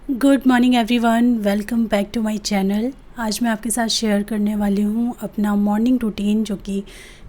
Good morning everyone, welcome back to my channel. आज मैं आपके साथ शेयर करने वाली हूँ अपना मॉर्निंग रूटीन, जो कि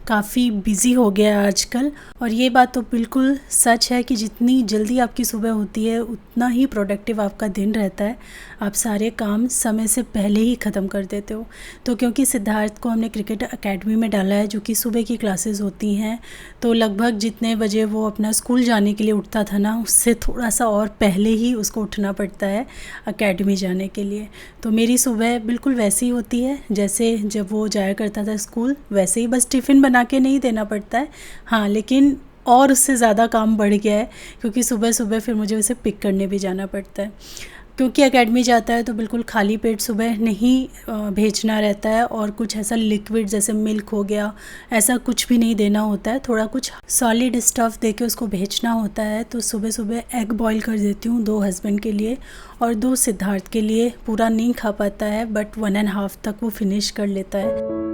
काफ़ी बिज़ी हो गया है आजकल। और ये बात तो बिल्कुल सच है कि जितनी जल्दी आपकी सुबह होती है उतना ही प्रोडक्टिव आपका दिन रहता है। आप सारे काम समय से पहले ही ख़त्म कर देते हो। तो क्योंकि सिद्धार्थ को हमने क्रिकेट एकेडमी में डाला है, जो कि सुबह की क्लासेस होती हैं, तो लगभग जितने बजे वो अपना स्कूल जाने के लिए उठता था ना, उससे थोड़ा सा और पहले ही उसको उठना पड़ता है एकेडमी जाने के लिए। तो मेरी सुबह बिल्कुल वैसी होती है जैसे जब वो जाया करता था स्कूल, वैसे ही, बस टिफ़िन बना के नहीं देना पड़ता है। हाँ, लेकिन और उससे ज़्यादा काम बढ़ गया है, क्योंकि सुबह सुबह फिर मुझे उसे पिक करने भी जाना पड़ता है। क्योंकि एकेडमी जाता है तो बिल्कुल खाली पेट सुबह नहीं भेजना रहता है, और कुछ ऐसा लिक्विड जैसे मिल्क हो गया, ऐसा कुछ भी नहीं देना होता है। थोड़ा कुछ सॉलिड स्टफ़ दे के उसको भेजना होता है। तो सुबह सुबह एग बॉईल कर देती हूँ, 2 हस्बैंड के लिए और 2 सिद्धार्थ के लिए। पूरा नहीं खा पाता है, बट 1.5 तक वो फिनिश कर लेता है।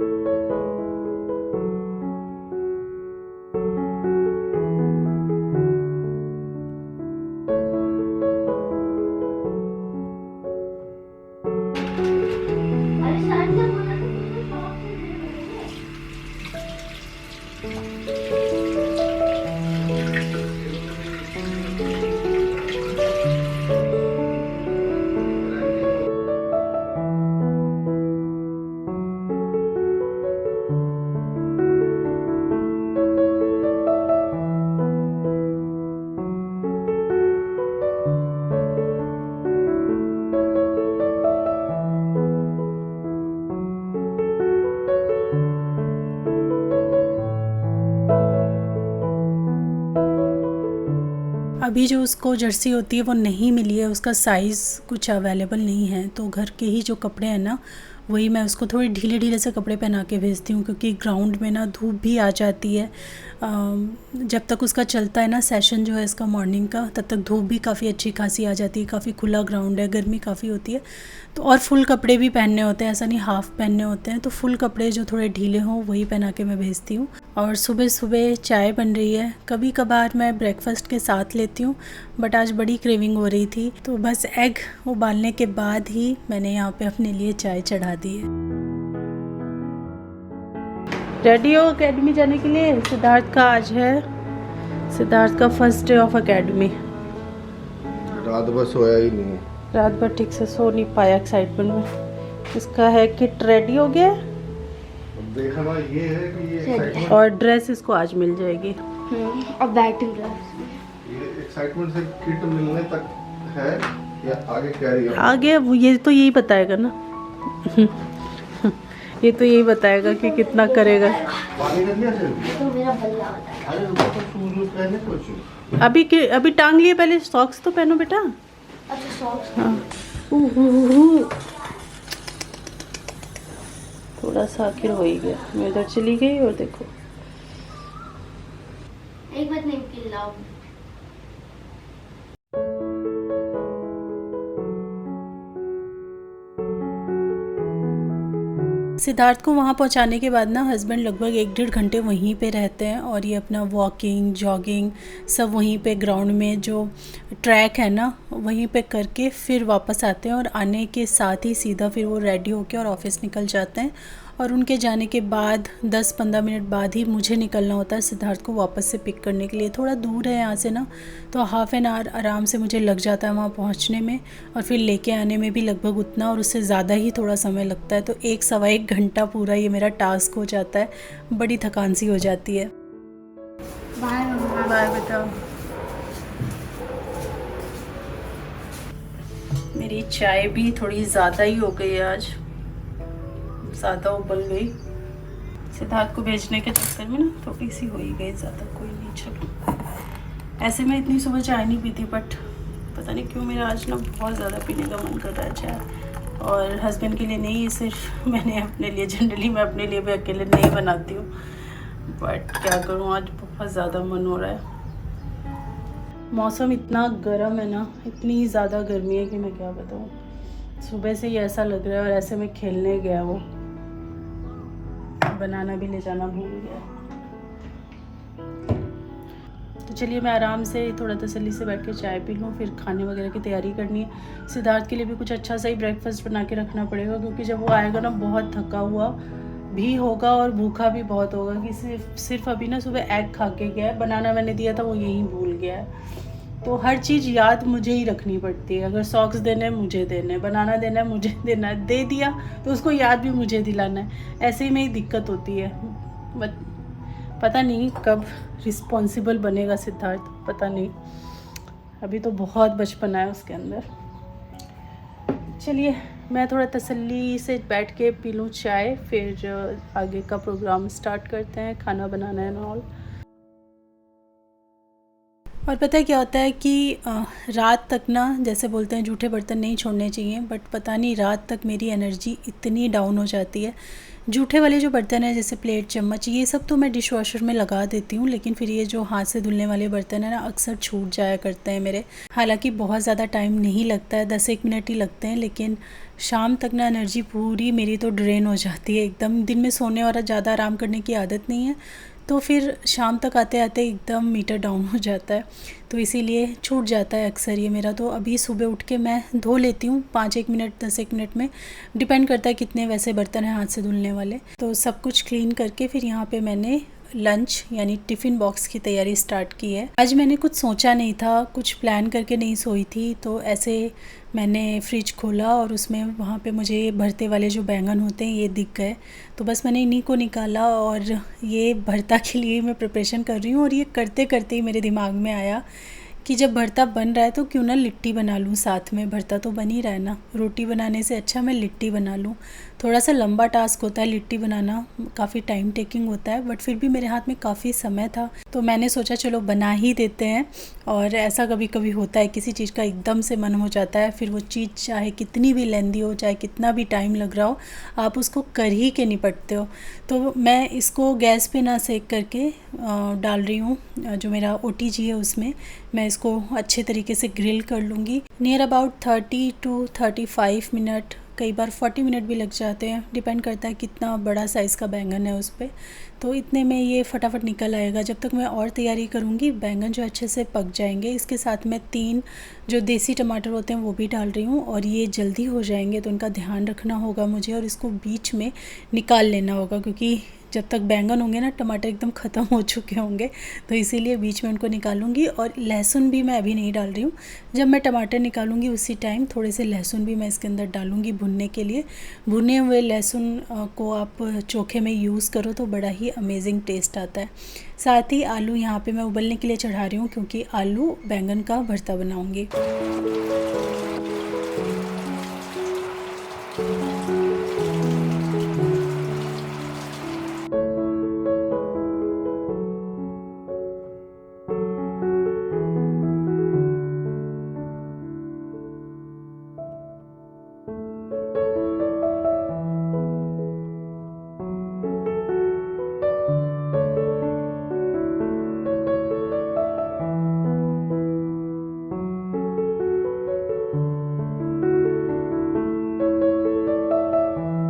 अभी जो उसको जर्सी होती है वो नहीं मिली है, उसका साइज़ कुछ अवेलेबल नहीं है। तो घर के ही जो कपड़े हैं ना, वही मैं उसको थोड़े ढीले ढीले से कपड़े पहना के भेजती हूँ, क्योंकि ग्राउंड में ना धूप भी आ जाती है। जब तक उसका चलता है ना सेशन जो है इसका मॉर्निंग का, तब तक धूप भी काफ़ी अच्छी खासी आ जाती है। काफ़ी खुला ग्राउंड है, गर्मी काफ़ी होती है। तो और फुल कपड़े भी पहनने होते हैं, ऐसा नहीं हाफ़ पहनने होते हैं। तो फुल कपड़े जो थोड़े ढीले हों वही पहना के मैं भेजती हूँ। और सुबह सुबह चाय बन रही है। कभी कभार मैं ब्रेकफास्ट के साथ लेती हूँ, बट आज बड़ी क्रेविंग हो रही थी, तो बस एग उबालने के बाद ही मैंने यहाँ पे अपने लिए चाय चढ़ा दी है। रेडी हो एकेडमी जाने के लिए? सिद्धार्थ का आज है, सिद्धार्थ का फर्स्ट डे ऑफ एकेडमी। रात भर सोया ही नहीं, रात भर ठीक से सो नहीं पाया एक्साइटमेंट में। इसका है किट रेडी हो गया, देखा ना। ये है कि ये एक्साइटमेंट, और ड्रेस इसको आज मिल जाएगी। और बैटिंग ड्रेस। ये एक्साइटमेंट से किट मिलने तक है या आगे कैरी है? आगे वो ये तो यही बताएगा ना। ये तो यही बताएगा कि कितना करेगा। पानी कर लिया सिर? तो मेरा बल्ला होता है। अरे वो तो शूज पहने कुछ। अभी टांग लिए, पहले सॉक्स तो पहनो बेटा। अच्छा सॉक्स। हाँ, थोड़ा सा आखिर हो ही गया। मैं इधर चली गई और देखो। एक बात नहीं कि लाओ। सिद्धार्थ को वहाँ पहुँचाने के बाद ना हस्बैंड लगभग 1-1.5 घंटे वहीं पे रहते हैं, और ये अपना वॉकिंग जॉगिंग सब वहीं पे ग्राउंड में जो ट्रैक है ना वहीं पे करके फिर वापस आते हैं। और आने के साथ ही सीधा फिर वो रेडी होके और ऑफिस निकल जाते हैं। और उनके जाने के बाद 10-15 मिनट बाद ही मुझे निकलना होता है सिद्धार्थ को वापस से पिक करने के लिए। थोड़ा दूर है यहाँ से ना, तो हाफ़ एन आवर आराम से मुझे लग जाता है वहाँ पहुँचने में, और फिर लेके आने में भी लगभग उतना, और उससे ज़्यादा ही थोड़ा समय लगता है। तो 1-1.25 घंटा पूरा ये मेरा टास्क हो जाता है। बड़ी थकान सी हो जाती है। बाय मम्मा। बाय बेटा। मेरी चाय भी थोड़ी ज़्यादा ही हो गई आज, ज़्यादा उबल गई। सिद्धार्थ को भेजने के चक्कर में ना थोड़ी सी हो ही गई ज़्यादा। कोई नहीं, चलो। ऐसे मैं इतनी सुबह चाय नहीं पीती, बट पता नहीं क्यों मेरा आज ना बहुत ज़्यादा पीने का मन कर रहा है चाय। और हस्बैंड के लिए नहीं, सिर्फ मैंने अपने लिए, जनरली मैं अपने लिए भी अकेले नहीं बनाती हूँ, बट क्या करूँ आज बहुत ज़्यादा मन हो रहा है। मौसम इतना गर्म है ना, इतनी ज़्यादा गर्मी है कि मैं क्या बताऊँ। सुबह से ही ऐसा लग रहा है, और ऐसे में खेलने गया वो, बनाना भी ले जाना भूल गया। तो चलिए मैं आराम से थोड़ा तसल्ली से बैठ के चाय पी लूँ, फिर खाने वगैरह की तैयारी करनी है। सिद्धार्थ के लिए भी कुछ अच्छा सा ही ब्रेकफास्ट बना के रखना पड़ेगा, क्योंकि जब वो आएगा ना बहुत थका हुआ भी होगा और भूखा भी बहुत होगा, कि सिर्फ अभी ना सुबह एग खा के गया है, बनाना मैंने दिया था वो यहीं भूल गया है। तो हर चीज़ याद मुझे ही रखनी पड़ती है। अगर सॉक्स देने मुझे देने, बनाना देना है मुझे देना है, दे दिया तो उसको याद भी मुझे दिलाना है। ऐसे ही में ही दिक्कत होती है। पता नहीं कब रिस्पॉन्सिबल बनेगा सिद्धार्थ, पता नहीं, अभी तो बहुत बचपना है उसके अंदर। चलिए मैं थोड़ा तसल्ली से बैठ के पी लूँ चाय, फिर आगे का प्रोग्राम स्टार्ट करते हैं, खाना बनाना है और पता है क्या होता है कि रात तक ना, जैसे बोलते हैं जूठे बर्तन नहीं छोड़ने चाहिए, बट पता नहीं रात तक मेरी एनर्जी इतनी डाउन हो जाती है। जूठे वाले जो बर्तन हैं जैसे प्लेट चम्मच ये सब तो मैं डिश वॉशर में लगा देती हूँ, लेकिन फिर ये जो हाथ से धुलने वाले बर्तन हैं ना अक्सर छूट जाया करते हैं मेरे। हालांकि बहुत ज़्यादा टाइम नहीं लगता है, 10-1 मिनट ही लगते हैं, लेकिन शाम तक ना एनर्जी पूरी मेरी तो ड्रेन हो जाती है एकदम। दिन में सोने और ज़्यादा आराम करने की आदत नहीं है, तो फिर शाम तक आते आते एकदम मीटर डाउन हो जाता है, तो इसीलिए छूट जाता है अक्सर ये मेरा। तो अभी सुबह उठ के मैं धो लेती हूँ 5-1 मिनट 10-1 मिनट में, डिपेंड करता है कितने वैसे बर्तन हैं हाथ से धुलने वाले। तो सब कुछ क्लीन करके फिर यहाँ पे मैंने लंच यानी टिफ़िन बॉक्स की तैयारी स्टार्ट की है। आज मैंने कुछ सोचा नहीं था, कुछ प्लान करके नहीं सोई थी, तो ऐसे मैंने फ्रिज खोला और उसमें वहाँ पे मुझे भरते वाले जो बैंगन होते हैं ये दिख गए, तो बस मैंने इन्हीं को निकाला और ये भरता के लिए मैं प्रिपरेशन कर रही हूँ। और ये करते करते ही मेरे दिमाग में आया कि जब भरता बन रहा है तो क्यों ना लिट्टी बना लूँ साथ में। भरता तो बन ही रहा है ना, रोटी बनाने से अच्छा मैं लिट्टी बना लूँ। थोड़ा सा लंबा टास्क होता है लिट्टी बनाना, काफ़ी टाइम टेकिंग होता है, बट फिर भी मेरे हाथ में काफ़ी समय था तो मैंने सोचा चलो बना ही देते हैं। और ऐसा कभी कभी होता है, किसी चीज़ का एकदम से मन हो जाता है, फिर वो चीज़ चाहे कितनी भी लेंदी हो, चाहे कितना भी टाइम लग रहा हो, आप उसको कर ही के निपटते हो। तो मैं इसको गैस पे ना सेक करके डाल रही हूँ, जो मेरा OTG है उसमें मैं इसको अच्छे तरीके से ग्रिल कर लूँगी। नियर अबाउट 30 to 35 मिनट, कई बार 40 मिनट भी लग जाते हैं, डिपेंड करता है कितना बड़ा साइज़ का बैंगन है उस पर। तो इतने में ये फटाफट निकल आएगा। जब तक मैं और तैयारी करूँगी बैंगन जो अच्छे से पक जाएंगे, इसके साथ मैं 3 जो देसी टमाटर होते हैं वो भी डाल रही हूँ, और ये जल्दी हो जाएंगे तो उनका ध्यान रखना होगा मुझे, और इसको बीच में निकाल लेना होगा, क्योंकि जब तक बैंगन होंगे ना टमाटर एकदम ख़त्म हो चुके होंगे, तो इसीलिए बीच में उनको निकालूंगी। और लहसुन भी मैं अभी नहीं डाल रही हूँ, जब मैं टमाटर निकालूंगी उसी टाइम थोड़े से लहसुन भी मैं इसके अंदर डालूंगी भुनने के लिए। भुने हुए लहसुन को आप चोखे में यूज़ करो तो बड़ा ही अमेजिंग टेस्ट आता है। साथ ही आलू यहाँ पे मैं उबलने के लिए चढ़ा रही हूँ, क्योंकि आलू बैंगन का भरता बनाऊँगी।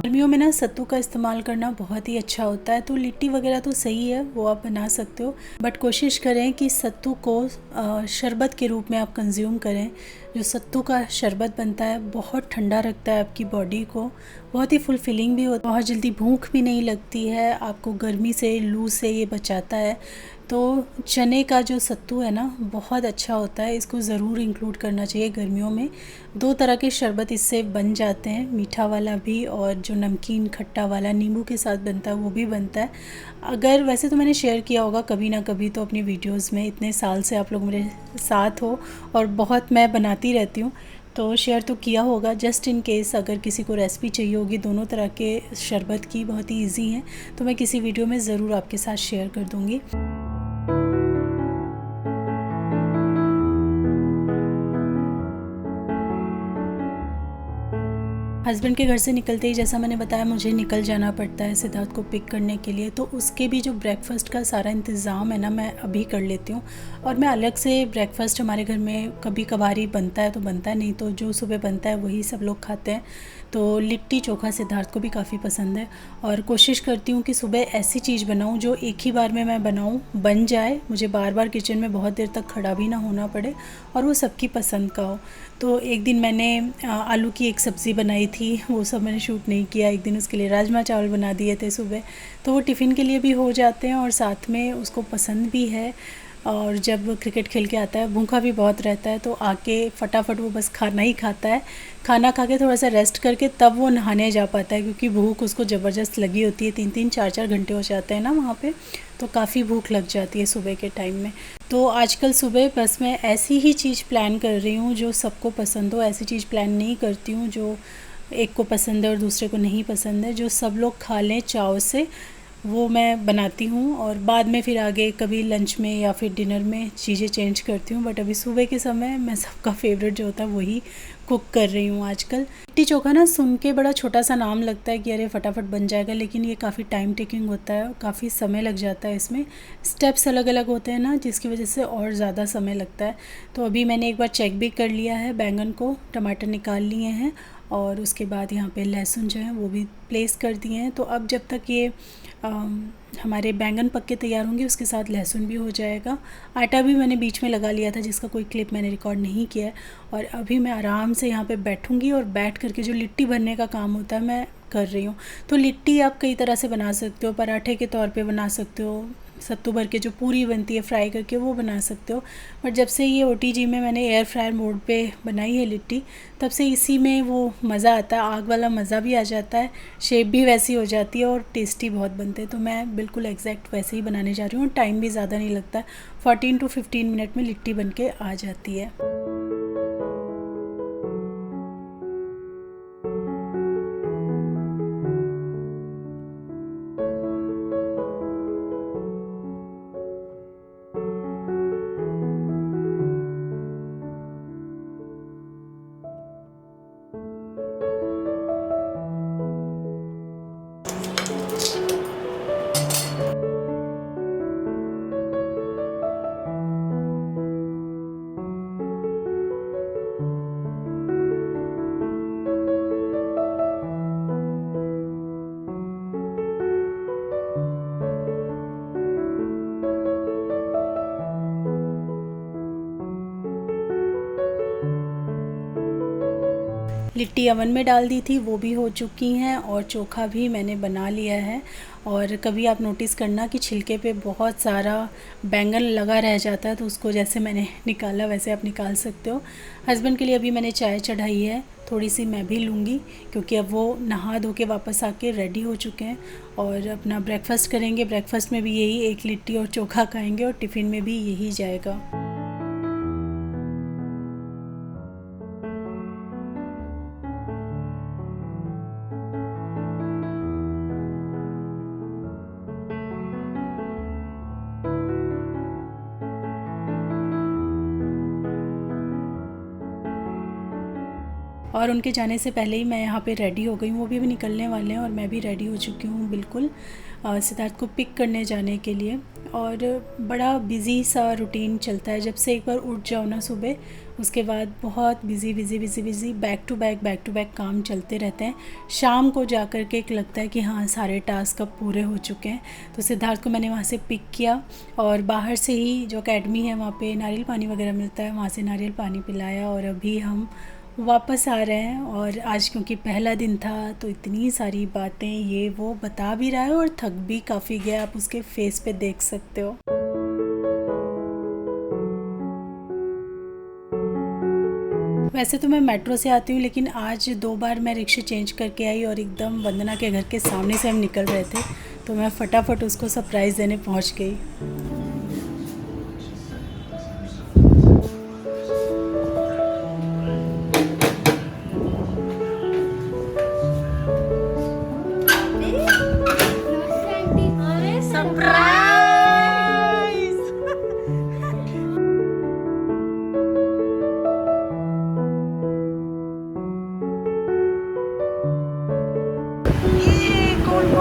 गर्मियों में ना सत्तू का इस्तेमाल करना बहुत ही अच्छा होता है, तो लिट्टी वगैरह तो सही है वो आप बना सकते हो, बट कोशिश करें कि सत्तू को शरबत के रूप में आप कंज्यूम करें। जो सत्तू का शरबत बनता है बहुत ठंडा रखता है आपकी बॉडी को, बहुत ही फुलफिलिंग भी होता है, बहुत जल्दी भूख भी नहीं लगती है, आपको गर्मी से लू से ये बचाता है। तो चने का जो सत्तू है ना बहुत अच्छा होता है, इसको ज़रूर इंक्लूड करना चाहिए गर्मियों में। 2 तरह के शरबत इससे बन जाते हैं, मीठा वाला भी और जो नमकीन खट्टा वाला नींबू के साथ बनता है वो भी बनता है। अगर वैसे तो मैंने शेयर किया होगा कभी ना कभी तो अपनी वीडियोस में, इतने साल से आप लोग मेरे साथ हो और बहुत मैं बनाती रहती हूँ तो शेयर तो किया होगा। जस्ट इन केस अगर किसी को रेसिपी चाहिए होगी दोनों तरह के शरबत की, बहुत ही ईजी हैं, तो मैं किसी वीडियो में ज़रूर आपके साथ शेयर कर दूँगी। हस्बैंड के घर से निकलते ही जैसा मैंने बताया मुझे निकल जाना पड़ता है सिद्धार्थ को पिक करने के लिए, तो उसके भी जो ब्रेकफास्ट का सारा इंतज़ाम है ना मैं अभी कर लेती हूँ। और मैं अलग से ब्रेकफास्ट हमारे घर में कभी कभार ही बनता है तो बनता है, नहीं तो जो सुबह बनता है वही सब लोग खाते हैं। तो लिट्टी चोखा सिद्धार्थ को भी काफ़ी पसंद है और कोशिश करती हूँ कि सुबह ऐसी चीज़ बनाऊँ जो एक ही बार में मैं बनाऊँ, बन जाए, मुझे बार बार किचन में बहुत देर तक खड़ा भी ना होना पड़े और वो सबकी पसंद का हो। तो एक दिन मैंने आलू की एक सब्ज़ी बनाई थी, वो सब मैंने शूट नहीं किया। एक दिन उसके लिए राजमा चावल बना दिए थे सुबह, तो वो टिफ़िन के लिए भी हो जाते हैं और साथ में उसको पसंद भी है। और जब क्रिकेट खेल के आता है भूखा भी बहुत रहता है, तो आके फटाफट वो बस खाना ही खाता है। खाना खा के थोड़ा सा रेस्ट करके तब वो नहाने जा पाता है, क्योंकि भूख उसको ज़बरदस्त लगी होती है। 3-3 4-4 घंटे हो जाते हैं ना वहाँ पे, तो काफ़ी भूख लग जाती है सुबह के टाइम में। तो आजकल सुबह बस मैं ऐसी ही चीज़ प्लान कर रही हूँ जो सबको पसंद हो। ऐसी चीज़ प्लान नहीं करती हूँ जो एक को पसंद है और दूसरे को नहीं पसंद है। जो सब लोग खा लें चाव से, वो मैं बनाती हूँ और बाद में फिर आगे कभी लंच में या फिर डिनर में चीज़ें चेंज करती हूँ। बट अभी सुबह के समय मैं सबका फेवरेट जो होता है वही कुक कर रही हूँ आजकल। लिट्टी चोखा ना सुन के बड़ा छोटा सा नाम लगता है कि अरे फटाफट बन जाएगा, लेकिन ये काफ़ी टाइम टेकिंग होता है, काफ़ी समय लग जाता है। इसमें स्टेप्स अलग अलग होते हैं ना, जिसकी वजह से और ज़्यादा समय लगता है। तो अभी मैंने एक बार चेक भी कर लिया है, बैंगन को टमाटर निकाल लिए हैं और उसके बाद यहाँ पे लहसुन जो है वो भी प्लेस कर दिए हैं। तो अब जब तक ये हमारे बैंगन पक के तैयार होंगे उसके साथ लहसुन भी हो जाएगा। आटा भी मैंने बीच में लगा लिया था, जिसका कोई क्लिप मैंने रिकॉर्ड नहीं किया है। और अभी मैं आराम से यहाँ पे बैठूँगी और बैठ करके जो लिट्टी भरने का काम होता है मैं कर रही हूँ। तो लिट्टी आप कई तरह से बना सकते हो, पराठे के तौर पे बना सकते हो, सत्तू भर के जो पूरी बनती है फ्राई करके वो बना सकते हो। बट जब से ये OTG में मैंने एयर फ्रायर मोड पे बनाई है लिट्टी, तब से इसी में वो मज़ा आता है, आग वाला मज़ा भी आ जाता है, शेप भी वैसी हो जाती है और टेस्टी बहुत बनते हैं। तो मैं बिल्कुल एग्जैक्ट वैसे ही बनाने जा रही हूँ। टाइम भी ज़्यादा नहीं लगता है, 14 to 15 मिनट में लिट्टी बन के आ जाती है। लिट्टी अवन में डाल दी थी, वो भी हो चुकी हैं और चोखा भी मैंने बना लिया है। और कभी आप नोटिस करना कि छिलके पे बहुत सारा बैंगन लगा रह जाता है, तो उसको जैसे मैंने निकाला वैसे आप निकाल सकते हो। हस्बैंड के लिए अभी मैंने चाय चढ़ाई है, थोड़ी सी मैं भी लूँगी, क्योंकि अब वो नहा धो के वापस आके रेडी हो चुके हैं और अपना ब्रेकफास्ट करेंगे। ब्रेकफास्ट में भी यही एक लिट्टी और चोखा खाएँगे और टिफ़िन में भी यही जाएगा। और उनके जाने से पहले ही मैं यहाँ पे रेडी हो गई हूँ। वो भी निकलने वाले हैं और मैं भी रेडी हो चुकी हूँ बिल्कुल, सिद्धार्थ को पिक करने जाने के लिए। और बड़ा बिज़ी सा रूटीन चलता है, जब से एक बार उठ जाओ ना सुबह, उसके बाद बहुत बिज़ी बैक टू बैक काम चलते रहते हैं। शाम को जा कर के एक लगता है कि हाँ सारे टास्क अब पूरे हो चुके हैं। तो सिद्धार्थ को मैंने वहाँ से पिक किया और बाहर से ही जो अकेडमी है वहाँ पे नारियल पानी वगैरह मिलता है, वहाँ से नारियल पानी पिलाया और अभी हम वापस आ रहे हैं। और आज क्योंकि पहला दिन था तो इतनी सारी बातें ये वो बता भी रहा है और थक भी काफ़ी गया, आप उसके फेस पे देख सकते हो। वैसे तो मैं मेट्रो से आती हूँ, लेकिन आज 2 बार मैं रिक्शा चेंज करके आई और एकदम वंदना के घर के सामने से हम निकल रहे थे, तो मैं फटाफट उसको सरप्राइज़ देने पहुँच गई।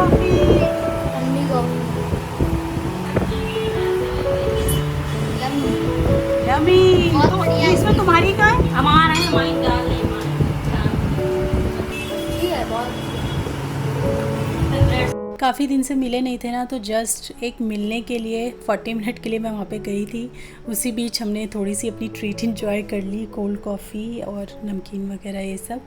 कॉफी। ठंडी कॉफी। यम्मी। बहुत तो बढ़िया है। इसमें तुम्हारी कहाँ है? हमारा है, हमारी दाल है, ठीक है बहुत। काफ़ी दिन से मिले नहीं थे ना, तो जस्ट एक मिलने के लिए 40 मिनट के लिए मैं वहाँ पे गई थी। उसी बीच हमने थोड़ी सी अपनी ट्रीट इंजॉय कर ली, कोल्ड कॉफ़ी और नमकीन वगैरह ये सब।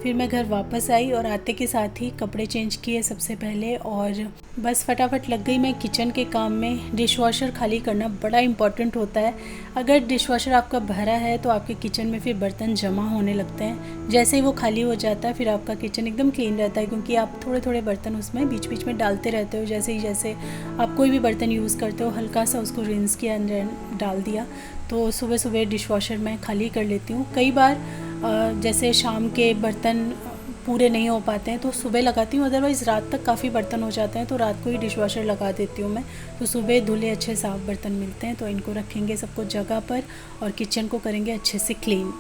फिर मैं घर वापस आई और आते के साथ ही कपड़े चेंज किए सबसे पहले, और बस फटाफट लग गई मैं किचन के काम में। डिश वॉशर खाली करना बड़ा इम्पॉर्टेंट होता है। अगर डिश वॉशर आपका भरा है तो आपके किचन में फिर बर्तन जमा होने लगते हैं। जैसे ही वो खाली हो जाता है फिर आपका किचन एकदम क्लीन रहता है, क्योंकि आप थोड़े थोड़े बर्तन उसमें बीच बीच में डालते रहते हो। जैसे आप कोई भी बर्तन यूज़ करते हो, हल्का सा उसको रिंस किया, डाल दिया। तो सुबह सुबह डिश वॉशर मैं खाली कर लेती हूँ। कई बार जैसे शाम के बर्तन पूरे नहीं हो पाते हैं तो सुबह लगाती हूँ, अदरवाइज़ रात तक काफ़ी बर्तन हो जाते हैं तो रात को ही डिश वॉशर लगा देती हूँ मैं। तो सुबह धुले अच्छे साफ़ बर्तन मिलते हैं, तो इनको रखेंगे सबको जगह पर और किचन को करेंगे अच्छे से क्लीन।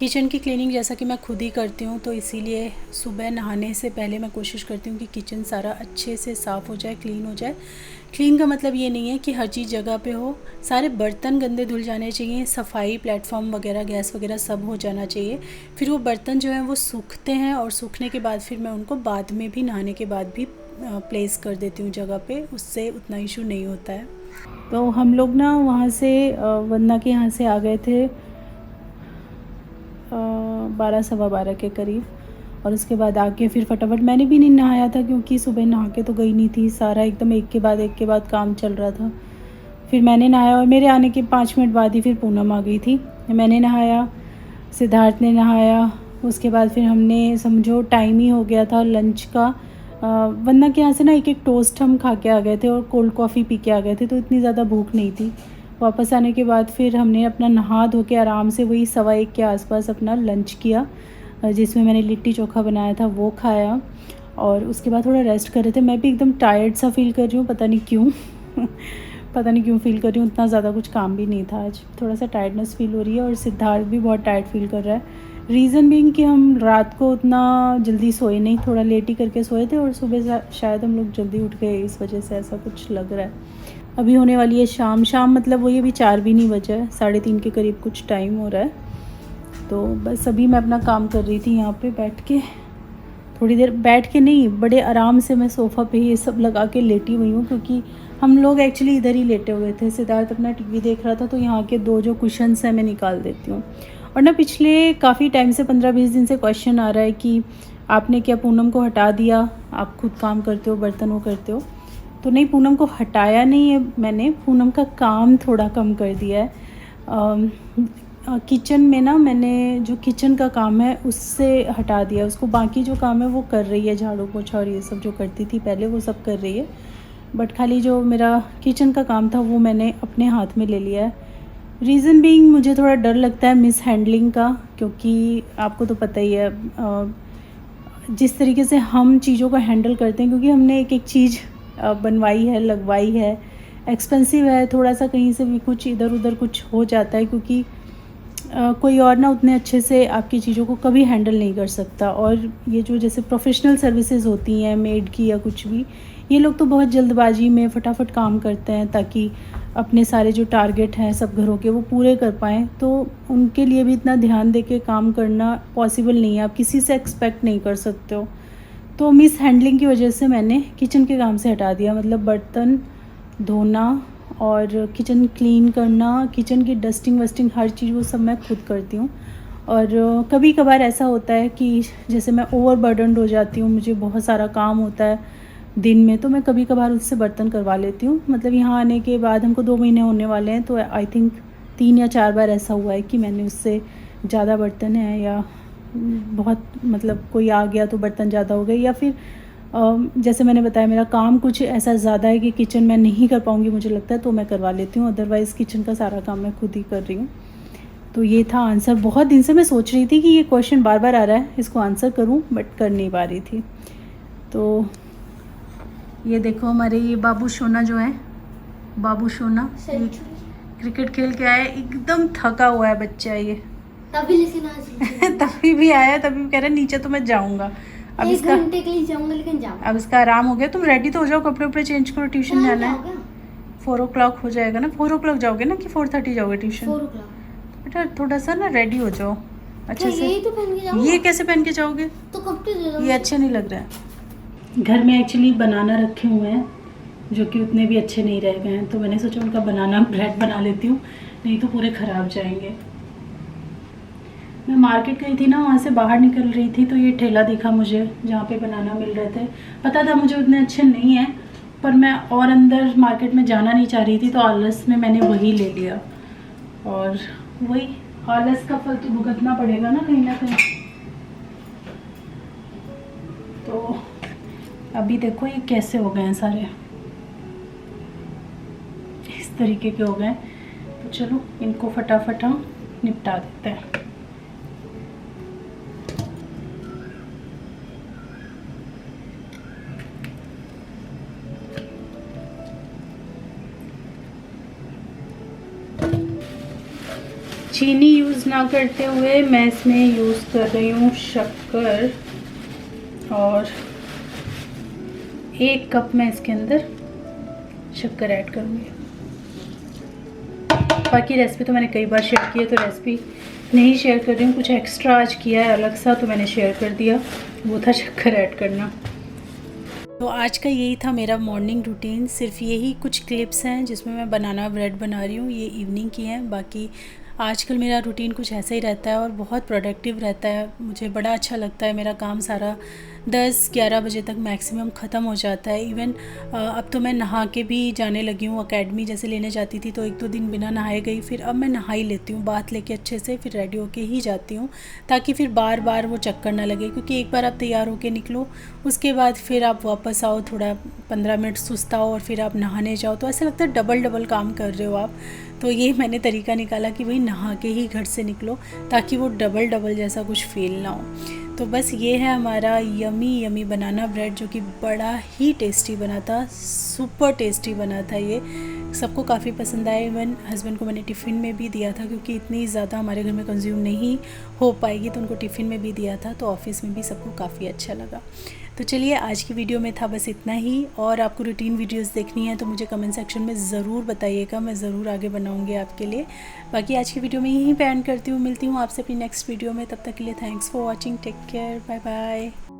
किचन की क्लीनिंग जैसा कि मैं खुद ही करती हूँ, तो इसीलिए सुबह नहाने से पहले मैं कोशिश करती हूँ कि किचन सारा अच्छे से साफ़ हो जाए, क्लीन हो जाए। क्लीन का मतलब ये नहीं है कि हर चीज़ जगह पे हो, सारे बर्तन गंदे धुल जाने चाहिए, सफाई प्लेटफॉर्म वगैरह गैस वगैरह सब हो जाना चाहिए। फिर वो बर्तन जो हैं वो सूखते हैं और सूखने के बाद फिर मैं उनको बाद में भी, नहाने के बाद भी प्लेस कर देती हूँ जगह पे, उससे उतना इशू नहीं होता है। तो हम लोग ना वहाँ से वंदना के यहाँ से आ गए थे 12 सवा 12 के करीब, और उसके बाद आके फिर फटाफट, मैंने भी नहीं नहाया था क्योंकि सुबह नहा के तो गई नहीं थी, सारा एकदम एक के बाद काम चल रहा था। फिर मैंने नहाया और मेरे आने के 5 मिनट बाद ही फिर पूनम आ गई थी। मैंने नहाया, सिद्धार्थ ने नहाया, उसके बाद फिर हमने, समझो टाइम ही हो गया था लंच का। वंदना के यहाँ से ना एक टोस्ट हम खा के आ गए थे और कोल्ड कॉफ़ी पी के आ गए थे, तो इतनी ज़्यादा भूख नहीं थी। वापस आने के बाद फिर हमने अपना नहा धो के आराम से वही 1:15 के आसपास अपना लंच किया, जिसमें मैंने लिट्टी चोखा बनाया था वो खाया, और उसके बाद थोड़ा रेस्ट कर रहे थे। मैं भी एकदम टायर्ड सा फील कर रही हूँ, पता नहीं क्यों पता नहीं क्यों फील कर रही हूँ। उतना ज़्यादा कुछ काम भी नहीं था आज, थोड़ा सा टायर्डनेस फील हो रही है, और सिद्धार्थ भी बहुत टायर्ड फील कर रहा है। रीज़न बीइंग कि हम रात को उतना जल्दी सोए नहीं, थोड़ा लेट ही करके सोए थे, और सुबह शायद हम लोग जल्दी उठ गए, इस वजह से ऐसा कुछ लग रहा है। अभी होने वाली है शाम मतलब वही, अभी 4 भी नहीं बजा है, 3:30 के करीब कुछ टाइम हो रहा है। तो बस अभी मैं अपना काम कर रही थी यहाँ पे बैठ के, थोड़ी देर बैठ के नहीं, बड़े आराम से मैं सोफ़ा पे ये सब लगा के लेटी हुई हूँ, क्योंकि हम लोग एक्चुअली इधर ही लेटे हुए थे। सिद्धार्थ अपना टीवी देख रहा था, तो यहाँ के 2 जो कुशन्स हैं मैं निकाल देती हूँ। और ना पिछले काफ़ी टाइम से 15-20 दिन से क्वेश्चन आ रहा है कि आपने क्या पूनम को हटा दिया, आप खुद काम करते हो, बर्तन वो करते हो। तो नहीं, पूनम को हटाया नहीं है मैंने, पूनम का काम थोड़ा कम कर दिया है। किचन में ना मैंने जो किचन का काम है उससे हटा दिया उसको, बाकी जो काम है वो कर रही है, झाड़ू पोछा और ये सब जो करती थी पहले वो सब कर रही है, बट खाली जो मेरा किचन का काम था वो मैंने अपने हाथ में ले लिया है। रीज़न बीइंग मुझे थोड़ा डर लगता है मिस हैंडलिंग का, क्योंकि आपको तो पता ही है जिस तरीके से हम चीज़ों को हैंडल करते हैं, क्योंकि हमने एक एक चीज़ बनवाई है, लगवाई है, एक्सपेंसिव है, थोड़ा सा कहीं से भी कुछ इधर उधर कुछ हो जाता है, क्योंकि कोई और ना उतने अच्छे से आपकी चीज़ों को कभी हैंडल नहीं कर सकता। और ये जो जैसे प्रोफेशनल सर्विसेज होती हैं मेड की या कुछ भी, ये लोग तो बहुत जल्दबाजी में फटाफट काम करते हैं ताकि अपने सारे जो टारगेट हैं सब घरों के वो पूरे कर पाएँ, तो उनके लिए भी इतना ध्यान दे के काम करना पॉसिबल नहीं है, आप किसी से एक्सपेक्ट नहीं कर सकते हो। तो मिस हैंडलिंग की वजह से मैंने किचन के काम से हटा दिया, मतलब बर्तन धोना और किचन क्लीन करना, किचन की डस्टिंग वस्टिंग हर चीज़ वो सब मैं खुद करती हूँ। और कभी कभार ऐसा होता है कि जैसे मैं ओवरबर्डन्ड हो जाती हूँ, मुझे बहुत सारा काम होता है दिन में, तो मैं कभी कभार उससे बर्तन करवा लेती हूँ। मतलब यहाँ आने के बाद हमको 2 महीने होने वाले हैं, तो आई थिंक 3 या 4 बार ऐसा हुआ है कि मैंने उससे ज़्यादा बर्तन है, या बहुत मतलब कोई आ गया तो बर्तन ज़्यादा हो गए, या फिर जैसे मैंने बताया मेरा काम कुछ ऐसा ज़्यादा है कि किचन में नहीं कर पाऊँगी मुझे लगता है, तो मैं करवा लेती हूँ, अदरवाइज़ किचन का सारा काम मैं खुद ही कर रही हूँ। तो ये था आंसर। बहुत दिन से मैं सोच रही थी कि ये क्वेश्चन बार बार आ रहा है, इसको आंसर करूँ, बट कर नहीं पा रही थी। तो ये देखो हमारे ये बाबू सोना जो है, बाबू सोना क्रिकेट खेल के आया, एकदम थका हुआ है बच्चा ये। तभी लेकिन आज तभी भी आया, तभी कह रहा है नीचे तो मैं जाऊँगा। अब एक इसका घंटे के लिए जाऊंगा, लेकिन जाऊंगा। अब इसका आराम हो गया। तुम रेडी तो हो जाओ, कपड़े उपड़े चेंज करो, ट्यूशन जाना है। 4 o'clock हो जाएगा ना, 4 o'clock जाओगे ना कि 4:30 जाओगे ट्यूशन? 4 o'clock। बेटा थोड़ा सा ना रेडी हो जाओ अच्छे से। यही तो पहन के जाऊंगा। ये कैसे पहन के जाओगे? तो कपड़े दे दो। ये अच्छे नहीं लग रहा है। घर में एक्चुअली बनाना रखे हुए हैं जो कि उतने भी अच्छे नहीं रह गए हैं, तो मैंने सोचा उनका बनाना ब्रेड बना लेती हूँ, नहीं तो पूरे ख़राब जाएंगे। मैं मार्केट गई थी ना, वहाँ से बाहर निकल रही थी तो ये ठेला दिखा मुझे जहाँ पे बनाना मिल रहे थे। पता था मुझे उतने अच्छे नहीं हैं, पर मैं और अंदर मार्केट में जाना नहीं चाह रही थी, तो आलस में मैंने वही ले लिया। और वही आलस का फल तो भुगतना पड़ेगा ना कहीं। तो अभी देखो ये कैसे हो गए हैं सारे, इस तरीके के हो गए। तो चलो इनको फटाफट हम निपटा देते हैं। चीनी यूज़ ना करते हुए मैं इसमें यूज़ कर रही हूँ शक्कर, और 1 कप मैं इसके अंदर शक्कर ऐड करूँगी। बाकी रेसिपी तो मैंने कई बार शेयर की है, तो रेसिपी नहीं शेयर कर रही हूँ। कुछ एक्स्ट्रा आज किया है अलग सा, तो मैंने शेयर कर दिया, वो था शक्कर ऐड करना। तो आज का यही था मेरा मॉर्निंग रूटीन। सिर्फ यही कुछ क्लिप्स हैं जिसमें मैं बनाना ब्रेड बना रही हूँ, ये इवनिंग की हैं। बाकी आजकल मेरा रूटीन कुछ ऐसा ही रहता है और बहुत प्रोडक्टिव रहता है। मुझे बड़ा अच्छा लगता है, मेरा काम सारा 10-11 बजे तक मैक्सिमम ख़त्म हो जाता है। इवन अब तो मैं नहा के भी जाने लगी हूँ। एकेडमी जैसे लेने जाती थी तो 1-2 दिन बिना नहाए गई, फिर अब मैं नहा ही लेती हूँ, बाथ लेके अच्छे से फिर रेडी होके ही जाती हूँ, ताकि फिर बार बार वो चक्कर ना लगे। क्योंकि एक बार आप तैयार होके निकलो, उसके बाद फिर आप वापस आओ, थोड़ा 15 मिनट सुस्ताओ और फिर आप नहाने जाओ, तो ऐसा लगता है डबल काम कर रहे हो आप। तो ये मैंने तरीका निकाला कि भाई नहा के ही घर से निकलो, ताकि वो डबल जैसा कुछ फील ना हो। तो बस ये है हमारा यमी बनाना ब्रेड, जो कि बड़ा ही टेस्टी बना था, सुपर टेस्टी बना था। ये सबको काफ़ी पसंद आया। इवन हस्बैंड को मैंने टिफ़िन में भी दिया था, क्योंकि इतनी ज़्यादा हमारे घर में कंज्यूम नहीं हो पाएगी, तो उनको टिफ़िन में भी दिया था। तो ऑफ़िस में भी सबको काफ़ी अच्छा लगा। तो चलिए आज की वीडियो में था बस इतना ही। और आपको रूटीन वीडियोस देखनी है तो मुझे कमेंट सेक्शन में ज़रूर बताइएगा, मैं ज़रूर आगे बनाऊंगी आपके लिए। बाकी आज की वीडियो में यहीं पे एंड करती हूँ। मिलती हूँ आपसे अपनी नेक्स्ट वीडियो में, तब तक के लिए thanks for watching, take care, bye bye.